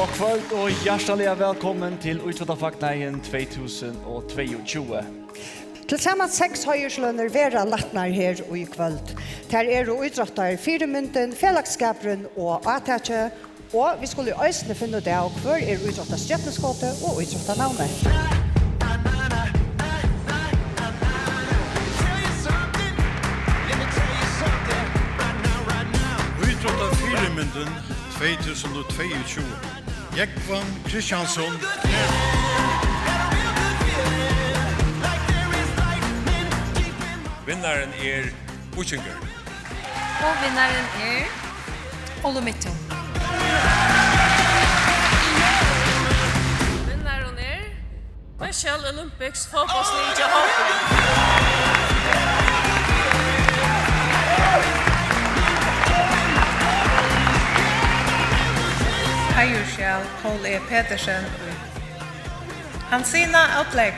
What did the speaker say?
God kväll och hjärtligt välkommen till ÍtróttaFAGNAÐINUM 2022. Tillsammans 6 höjrslöner vera lattnar här och i kväll. Där är idrottar Filmur, fällskapren och Attache. Och vi skulle ösna finna det och kvar är idrottarstjärneskåte och idrottarnamnet. ÍtróttaFilmur 2022. Jekvan Kristiansson. Vinnaren Buchinger. Och vinnaren Olomitto. Vinnaren Michelle Olympics fotbollsliga hockey. Heiursjäl Paul Petersen. Hansina Outleg.